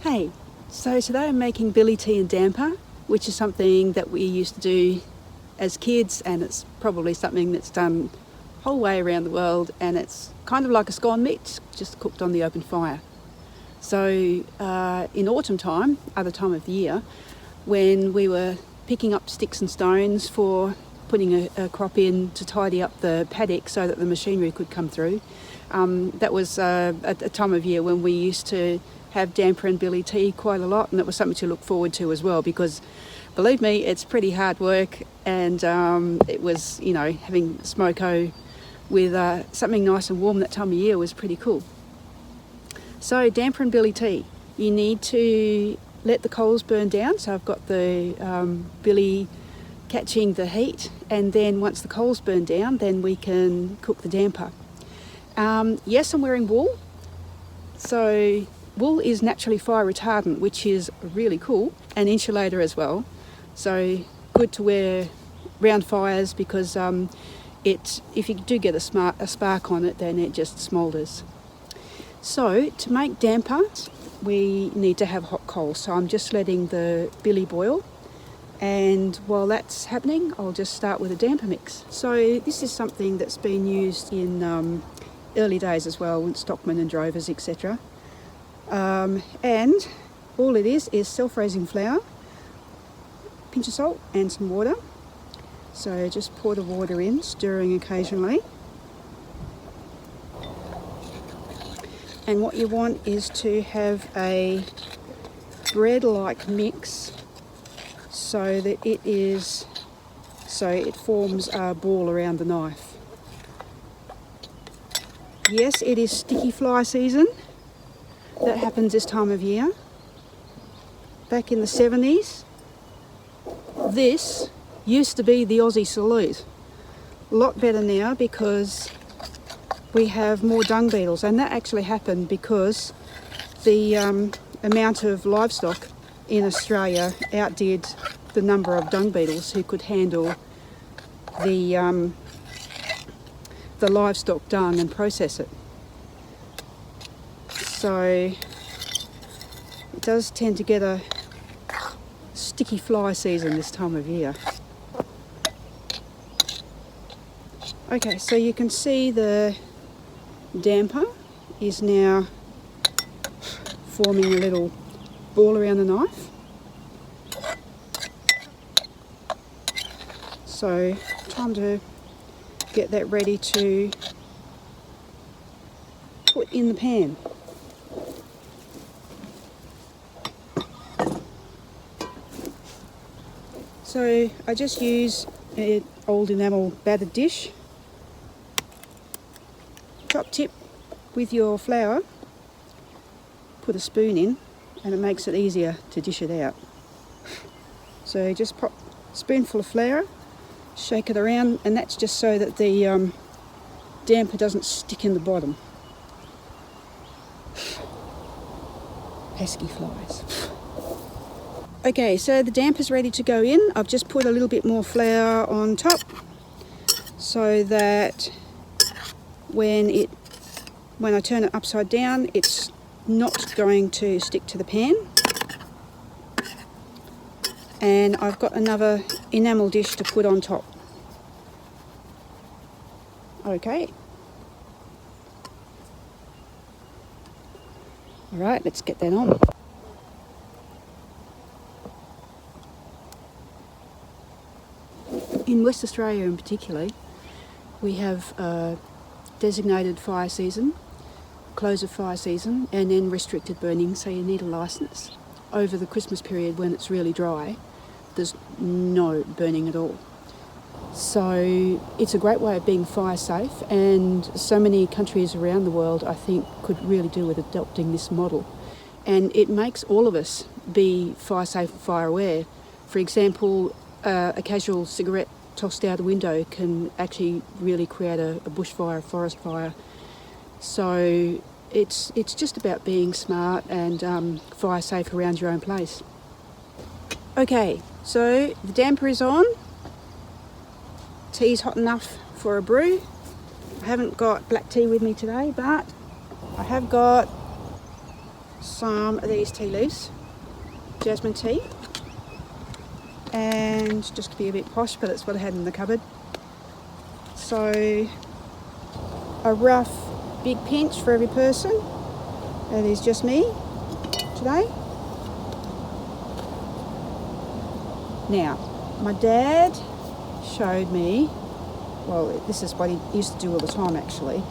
Hey, so today I'm making billy tea and damper, which is something that we used to do as kids, and it's probably something that's done whole way around the world, and it's kind of like a scone mix, just cooked on the open fire. So in autumn time, other time of the year, when we were picking up sticks and stones for putting a crop in to tidy up the paddock so that the machinery could come through, that was a time of year when we used to have damper and billy tea quite a lot, and it was something to look forward to as well, because believe me, it's pretty hard work, and it was, you know, having smoko with something nice and warm that time of year was pretty cool. So damper and billy tea, you need to let the coals burn down. So I've got the billy catching the heat, and then once the coals burn down, then we can cook the damper. Yes, I'm wearing wool. So wool is naturally fire retardant, which is really cool, and insulator as well. So good to wear round fires, because if you do get a spark on it, then it just smoulders. So to make damper, we need to have hot coals. So I'm just letting the billy boil, and while that's happening, I'll just start with a damper mix. So this is something that's been used in early days as well, with stockmen and drovers, etc. And all it is self-raising flour, pinch of salt and some water. So just pour the water in, stirring occasionally. And what you want is to have a bread-like mix, so that it forms a ball around the knife. Yes, it is sticky fly season. That happens this time of year. Back in the 70s, this used to be the Aussie salute. A lot better now, because we have more dung beetles, and that actually happened because the amount of livestock in Australia outdid the number of dung beetles who could handle the livestock dung and process it. So it does tend to get a sticky fly season this time of year. Okay, so you can see the damper is now forming a little ball around the knife. So time to get that ready to put in the pan. So I just use an old enamel battered dish. Top tip with your flour, put a spoon in, and it makes it easier to dish it out. So just pop a spoonful of flour, shake it around, and that's just so that the damper doesn't stick in the bottom. Pesky flies. Okay, so the damper's ready to go in. I've just put a little bit more flour on top, so that when I turn it upside down, it's not going to stick to the pan. And I've got another enamel dish to put on top. Okay. All right, let's get that on. In West Australia in particular, we have designated fire season, close of fire season, and then restricted burning, so you need a licence. Over the Christmas period, when it's really dry, there's no burning at all. So it's a great way of being fire safe, and so many countries around the world, I think, could really do with adopting this model. And it makes all of us be fire safe and fire aware. For example, a casual cigarette tossed out a window can actually really create a bushfire, a forest fire. So it's just about being smart and fire safe around your own place. Okay, so the damper is on. Tea's hot enough for a brew. I haven't got black tea with me today, but I have got some of these tea leaves, jasmine tea, and just to be a bit posh, but that's what I had in the cupboard. So a rough big pinch for every person. That is just me today. Now, my dad showed me, well, this is what he used to do all the time actually,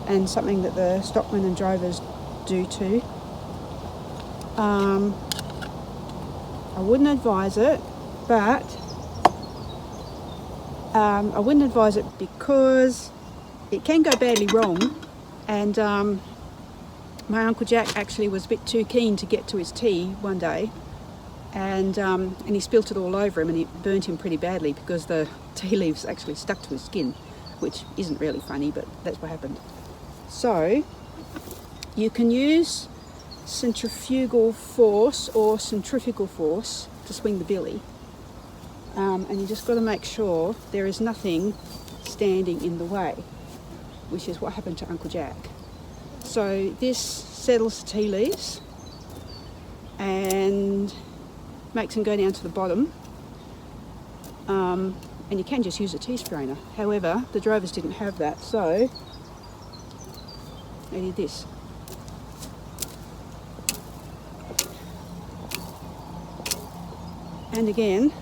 and something that the stockmen and drovers do too. I wouldn't advise it, but I wouldn't advise it because it can go badly wrong, and my Uncle Jack actually was a bit too keen to get to his tea one day, and he spilt it all over him, and it burnt him pretty badly because the tea leaves actually stuck to his skin, which isn't really funny, but that's what happened. So you can use centrifugal force or centrifugal force to swing the billy, and you just got to make sure there is nothing standing in the way, which is what happened to Uncle Jack. So this settles the tea leaves and makes them go down to the bottom, and you can just use a tea strainer. However, the drovers didn't have that, so they did this. And again,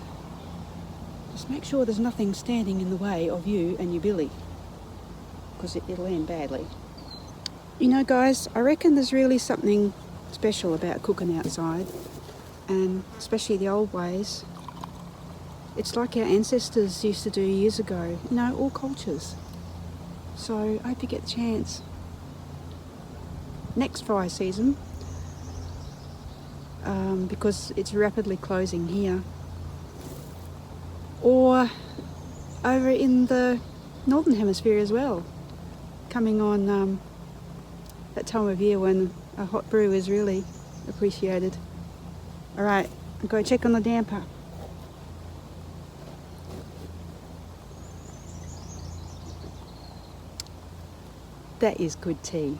just make sure there's nothing standing in the way of you and your billy, because it'll end badly. You know guys, I reckon there's really something special about cooking outside, and especially the old ways. It's like our ancestors used to do years ago, you know, all cultures. So I hope you get the chance. Next fire season, because it's rapidly closing here, or over in the northern hemisphere as well, coming on that time of year when a hot brew is really appreciated. Alright, I'll go check on the damper. That is good tea.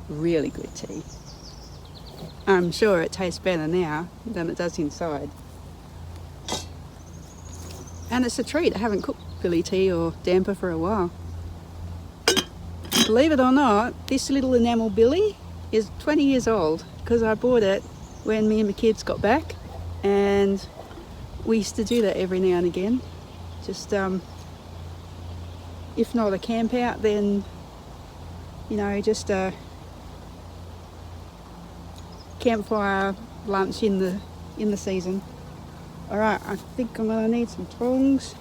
Really good tea. I'm sure it tastes better now than it does inside. And it's a treat. I haven't cooked billy tea or damper for a while. Believe it or not, this little enamel billy is 20 years old because I bought it when me and my kids got back, and we used to do that every now and again. Just if not a camp out, then you know, just a campfire lunch in the season. All right, I think I'm gonna need some tongs.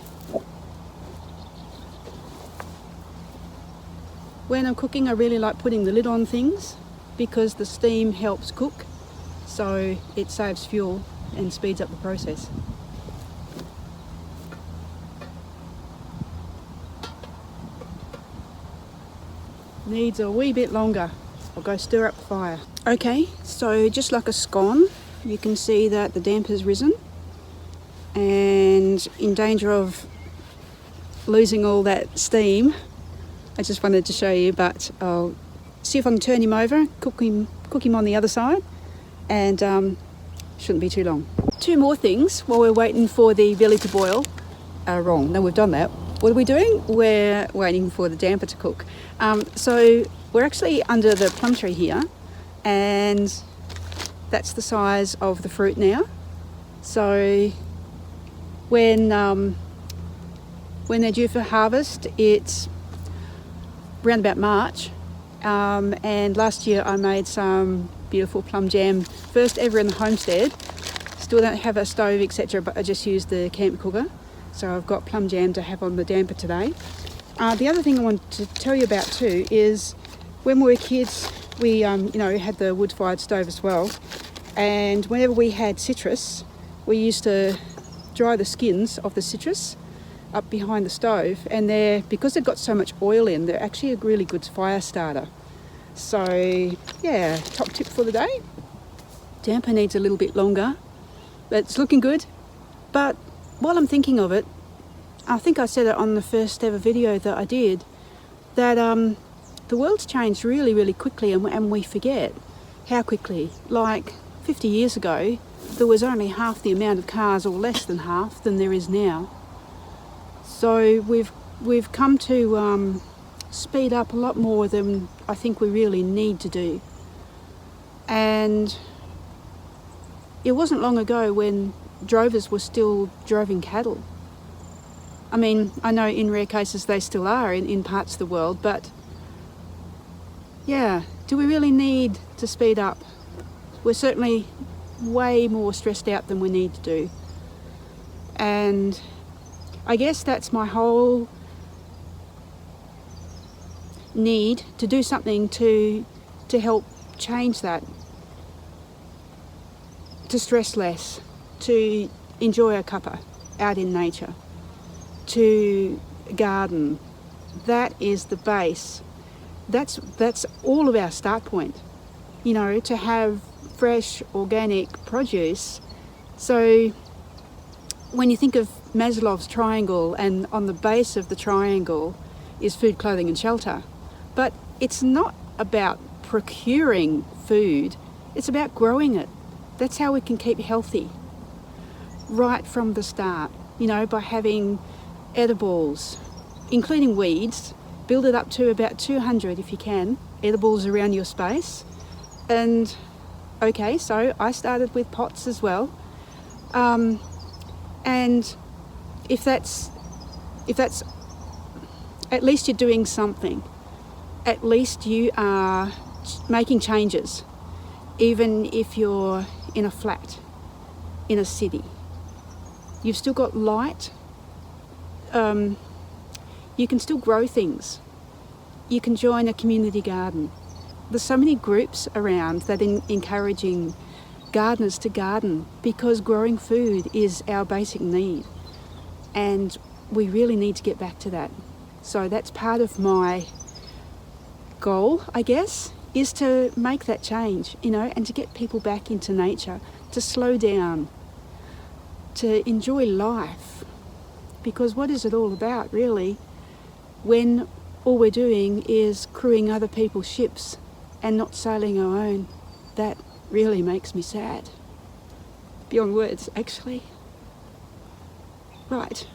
When I'm cooking, I really like putting the lid on things because the steam helps cook, so it saves fuel and speeds up the process. Needs a wee bit longer. I'll go stir up the fire. Okay, so just like a scone, you can see that the damper's risen and in danger of losing all that steam. I just wanted to show you, but I'll see if I can turn him over, cook him on the other side, and shouldn't be too long. Two more things while we're waiting for the billy to boil. Wrong, no, we've done that. What are we doing? We're waiting for the damper to cook. So we're actually under the plum tree here, and that's the size of the fruit now. So when they're due for harvest, it's around about March, and last year I made some beautiful plum jam, first ever in the homestead. Still don't have a stove, etc., but I just used the camp cooker, so I've got plum jam to have on the damper today. The other thing I want to tell you about too is when we were kids, we you know, had the wood-fired stove as well, and whenever we had citrus, we used to dry the skins of the citrus up behind the stove, and because they've got so much oil in, they're actually a really good fire starter. So yeah, top tip for the day. Damper needs a little bit longer, but it's looking good. But while I'm thinking of it, I think I said it on the first ever video that I did, that the world's changed really, really quickly, and we forget how quickly. Like 50 years ago, there was only half the amount of cars, or less than half, than there is now. So we've come to speed up a lot more than I think we really need to do. And it wasn't long ago when drovers were still droving cattle. I mean, I know in rare cases they still are in parts of the world, but yeah, do we really need to speed up? We're certainly way more stressed out than we need to do. And I guess that's my whole need to do something to help change that. To stress less, to enjoy a cuppa out in nature, to garden. That is the base. That's all of our start point. You know, to have fresh, organic produce. So when you think of Maslow's triangle, and on the base of the triangle is food, clothing and shelter. But it's not about procuring food, it's about growing it. That's how we can keep healthy right from the start, you know, by having edibles, including weeds. Build it up to about 200 if you can, edibles around your space. And okay, so I started with pots as well. And if that's at least you're doing something. At least you are making changes, even if you're in a flat, in a city. You've still got light. You can still grow things. You can join a community garden. There's so many groups around that are encouraging gardeners to garden, because growing food is our basic need. And we really need to get back to that. So that's part of my goal, I guess, is to make that change, you know, and to get people back into nature, to slow down, to enjoy life. Because what is it all about, really, when all we're doing is crewing other people's ships and not sailing our own? That really makes me sad. Beyond words, actually. Right,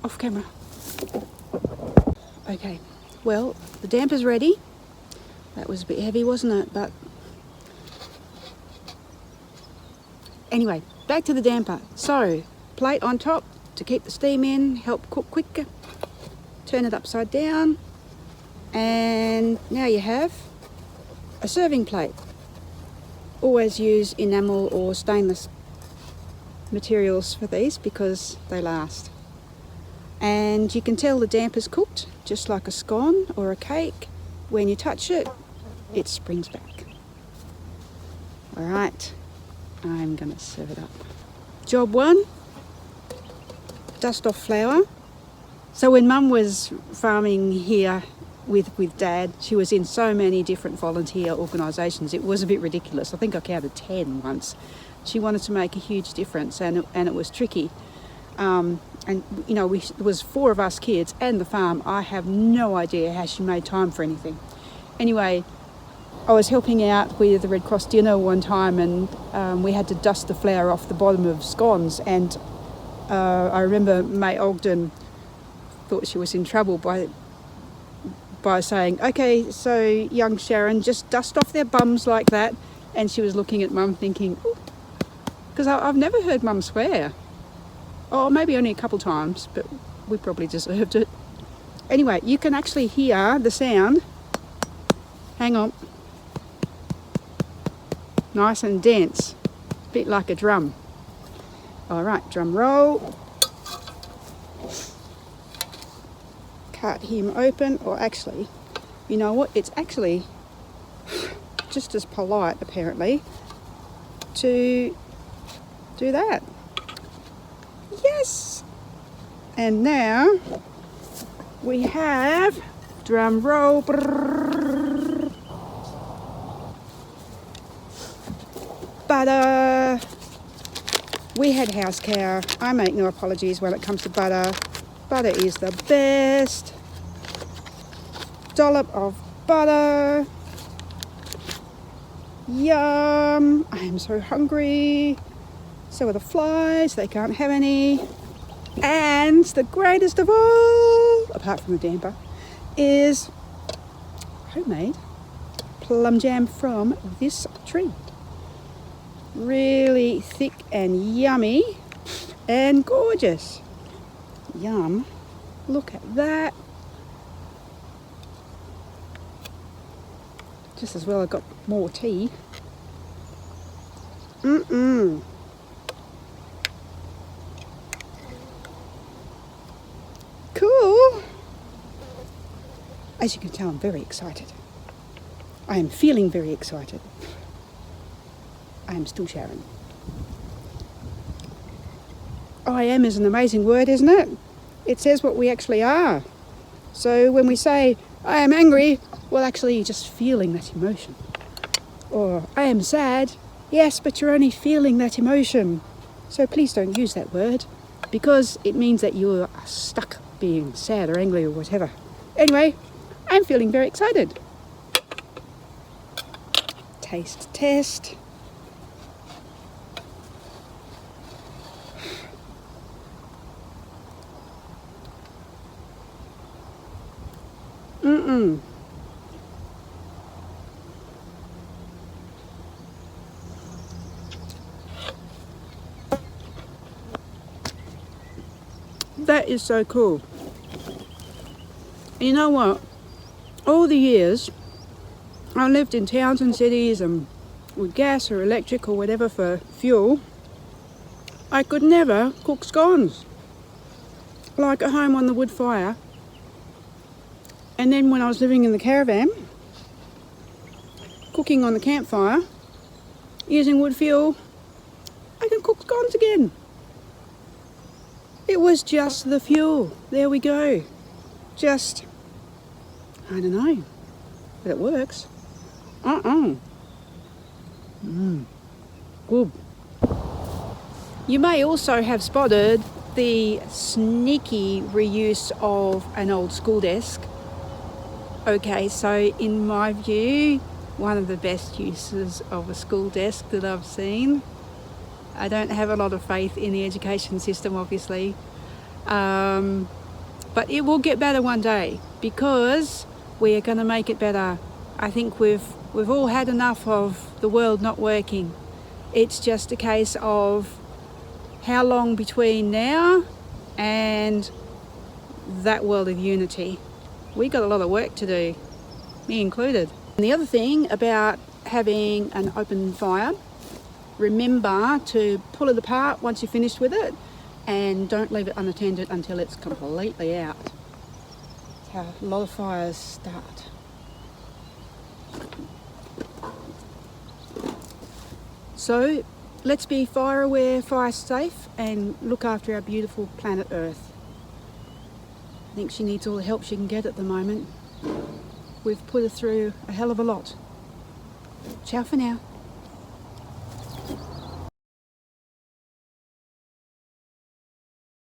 off camera. Okay, well, the damper's ready. That was a bit heavy, wasn't it? But anyway, back to the damper. So, plate on top to keep the steam in, help cook quicker. Turn it upside down, and now you have a serving plate. Always use enamel or stainless materials for these because they last. And you can tell the damper's cooked, just like a scone or a cake. When you touch it, it springs back. All right, I'm gonna serve it up. Job one, dust off flour. So when Mum was farming here with Dad, she was in so many different volunteer organisations. It was a bit ridiculous. I think I counted 10 once. She wanted to make a huge difference, and it was tricky. And you know, there was 4 of us kids and the farm. I have no idea how she made time for anything. Anyway, I was helping out with the Red Cross dinner one time, and we had to dust the flour off the bottom of scones. And I remember May Ogden thought she was in trouble by saying, "Okay, so young Sharon, just dust off their bums like that." And she was looking at Mum thinking, because I've never heard Mum swear. Oh, maybe only a couple times, but we probably deserved it. Anyway, you can actually hear the sound. Hang on. Nice and dense, a bit like a drum. All right, drum roll. Cut him open, or actually, you know what? It's actually just as polite, apparently, to do that. Yes! And now we have, drum roll, brrr, butter. We had house cow. I make no apologies when it comes to butter. Butter is the best. Dollop of butter. Yum! I am so hungry. So are the flies, they can't have any. And the greatest of all, apart from the damper, is homemade plum jam from this tree. Really thick and yummy and gorgeous. Yum. Look at that. Just as well I got more tea. Cool. As you can tell, I'm very excited. I am feeling very excited. I am still showering. I am is an amazing word, isn't it? It says what we actually are. So when we say, I am angry, well, actually you're just feeling that emotion. Or, I am sad. Yes, but you're only feeling that emotion. So please don't use that word, because it means that you are stuck being sad or angry or whatever. Anyway, I'm feeling very excited. Taste test. That is so cool. You know what? All the years I lived in towns and cities and with gas or electric or whatever for fuel, I could never cook scones like at home on the wood fire. And then when I was living in the caravan, cooking on the campfire, using wood fuel, I can cook scones again. It was just the fuel. There we go. Just, I don't know, but it works. Good. You may also have spotted the sneaky reuse of an old school desk. Okay, so in my view, one of the best uses of a school desk that I've seen. I don't have a lot of faith in the education system, obviously, but it will get better one day, because we are going to make it better. I think we've all had enough of the world not working. It's just a case of how long between now and that world of unity. We got a lot of work to do, me included. And the other thing about having an open fire, remember to pull it apart once you're finished with it, and don't leave it unattended until it's completely out. That's how a lot of fires start. So let's be fire aware, fire safe, and look after our beautiful planet Earth. I think she needs all the help she can get at the moment. We've put her through a hell of a lot. Ciao for now.